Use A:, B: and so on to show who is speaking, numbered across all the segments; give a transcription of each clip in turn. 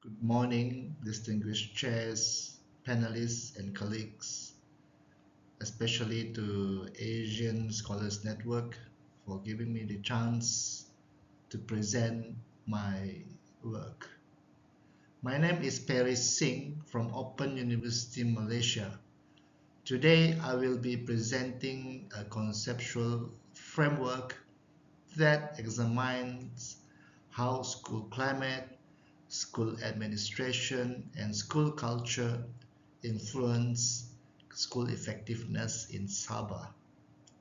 A: Good morning, distinguished chairs, panelists, and colleagues, especially to Asian Scholars Network for giving me the chance to present my work. My name is Pierrie Singh from Open University Malaysia. Today, I will be presenting a conceptual framework that examines how school climate, school administration, and school culture influence school effectiveness in Sabah,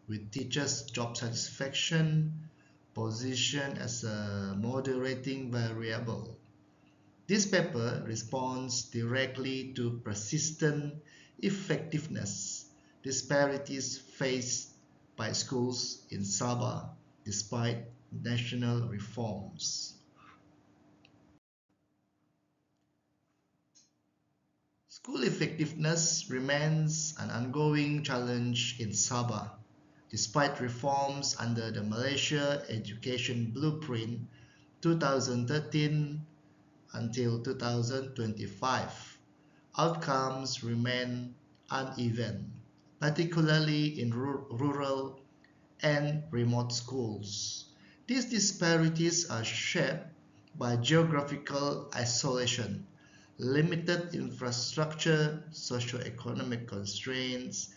A: with teachers' job satisfaction positioned as a moderating variable. This paper responds directly to persistent effectiveness disparities faced by schools in Sabah despite national reforms. School effectiveness remains an ongoing challenge in Sabah, despite reforms under the Malaysia Education Blueprint 2013 until 2025. Outcomes remain uneven, particularly in rural and remote schools. These disparities are shaped by geographical isolation, limited infrastructure, socio-economic constraints,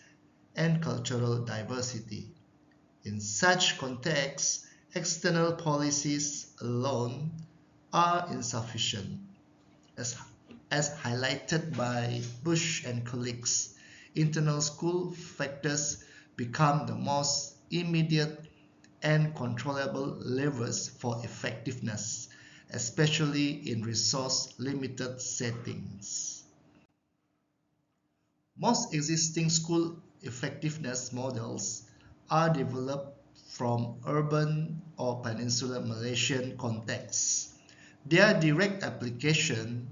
A: and cultural diversity. In such contexts, external policies alone are insufficient. As highlighted by Bush and colleagues, internal school factors become the most immediate and controllable levers for effectiveness, especially in resource-limited settings. Most existing school effectiveness models are developed from urban or peninsular Malaysian contexts. Their direct application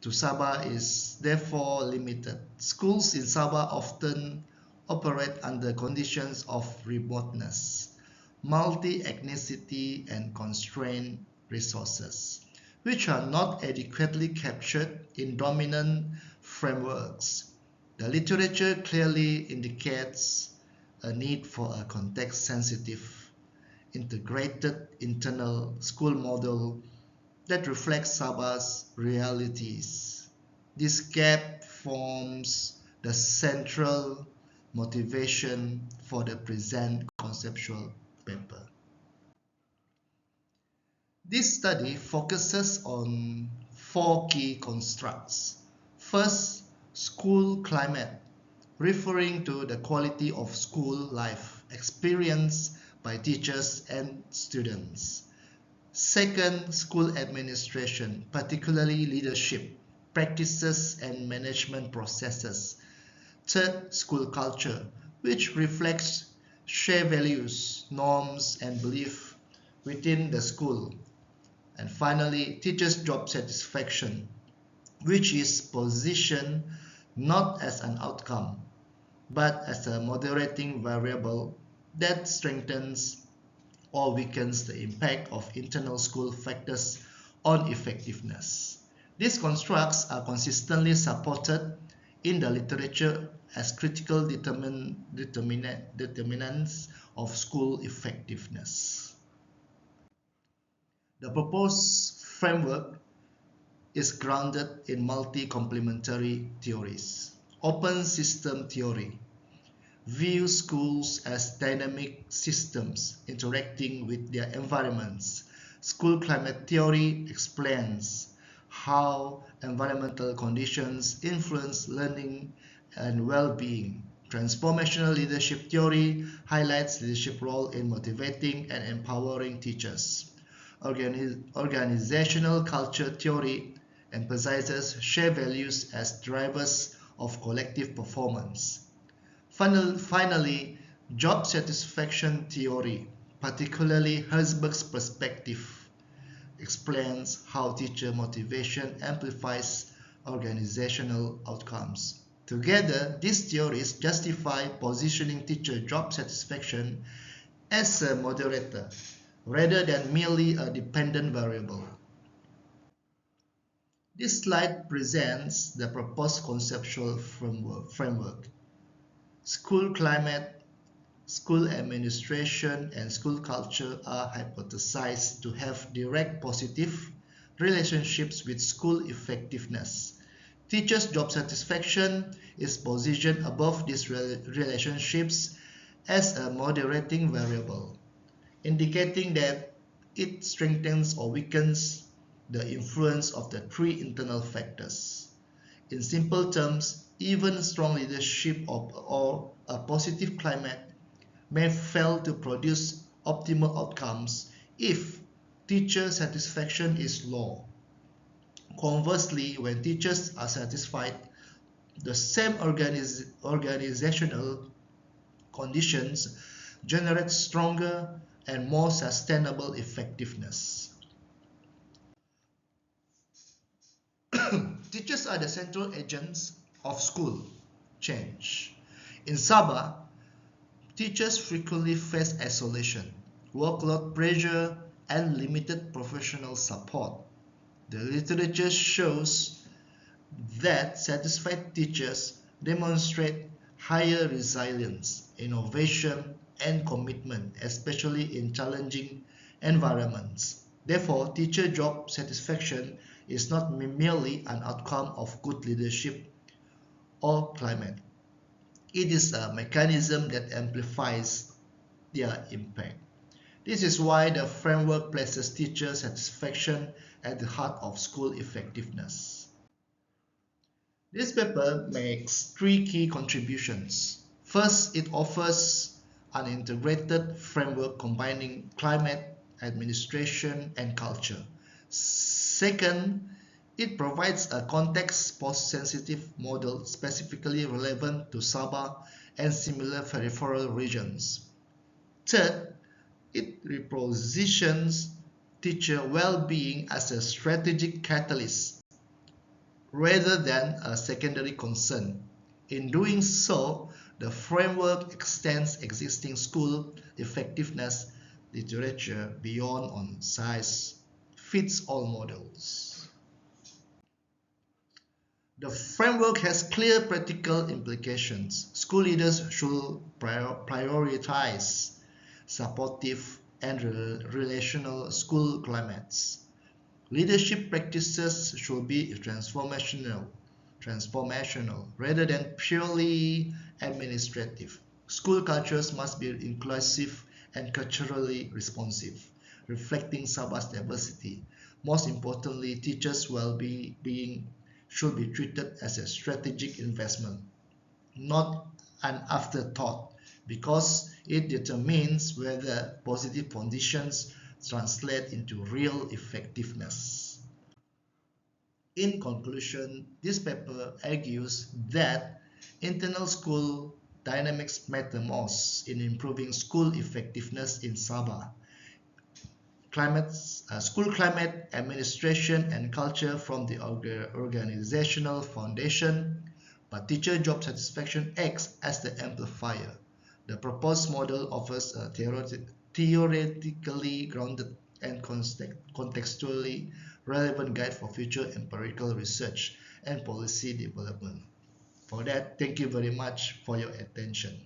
A: to Sabah is therefore limited. Schools in Sabah often operate under conditions of remoteness, multi-ethnicity, and constrained resources, which are not adequately captured in dominant frameworks. The literature clearly indicates a need for a context-sensitive, integrated internal school model that reflects Sabah's realities. This gap forms the central motivation for the present conceptual paper. This study focuses on four key constructs. First, school climate, referring to the quality of school life experienced by teachers and students. Second, school administration, particularly leadership, practices, and management processes. Third, school culture, which reflects shared values, norms, and belief within the school. And finally, teachers' job satisfaction, which is positioned not as an outcome, but as a moderating variable that strengthens or weakens the impact of internal school factors on effectiveness. These constructs are consistently supported in the literature as critical determinants of school effectiveness. The proposed framework is grounded in multi-complementary theories. Open system theory views schools as dynamic systems interacting with their environments. School climate theory explains how environmental conditions influence learning and well-being. Transformational leadership theory highlights leadership role in motivating and empowering teachers. Organizational culture theory emphasizes shared values as drivers of collective performance. Finally, job satisfaction theory, particularly Herzberg's perspective, explains how teacher motivation amplifies organizational outcomes. Together, these theories justify positioning teacher job satisfaction as a moderator rather than merely a dependent variable. This slide presents the proposed conceptual framework. School climate, school administration, and school culture are hypothesized to have direct positive relationships with school effectiveness. Teachers' job satisfaction is positioned above these relationships as a moderating variable, indicating that it strengthens or weakens the influence of the three internal factors. In simple terms, even strong leadership or a positive climate may fail to produce optimal outcomes if teacher satisfaction is low. Conversely, when teachers are satisfied, the same organizational conditions generate stronger and more sustainable effectiveness. Teachers are the central agents of school change. In Sabah, teachers frequently face isolation, workload pressure, and limited professional support. The literature shows that satisfied teachers demonstrate higher resilience, innovation, and commitment, especially in challenging environments. Therefore, teacher job satisfaction is not merely an outcome of good leadership or climate. It is a mechanism that amplifies their impact. This is why the framework places teacher satisfaction at the heart of school effectiveness. This paper makes three key contributions. First, it offers an integrated framework combining climate, administration, and culture. Second, it provides a context-sensitive model specifically relevant to Sabah and similar peripheral regions. Third, it repositions teacher well-being as a strategic catalyst rather than a secondary concern. In doing so, the framework extends existing school effectiveness literature beyond one-size-fits-all models. The framework has clear practical implications. School leaders should prioritize supportive and relational school climates. Leadership practices should be transformational rather than purely administrative. School cultures must be inclusive and culturally responsive, reflecting Sabah's diversity. Most importantly, teachers' well-being should be treated as a strategic investment, not an afterthought, because it determines whether positive conditions translate into real effectiveness. In conclusion, this paper argues that internal school dynamics matter most in improving school effectiveness in Sabah. School climate, administration, and culture from the organizational foundation, but teacher job satisfaction acts as the amplifier. The proposed model offers a theoretically grounded and contextually relevant guide for future empirical research and policy development. For that, thank you very much for your attention.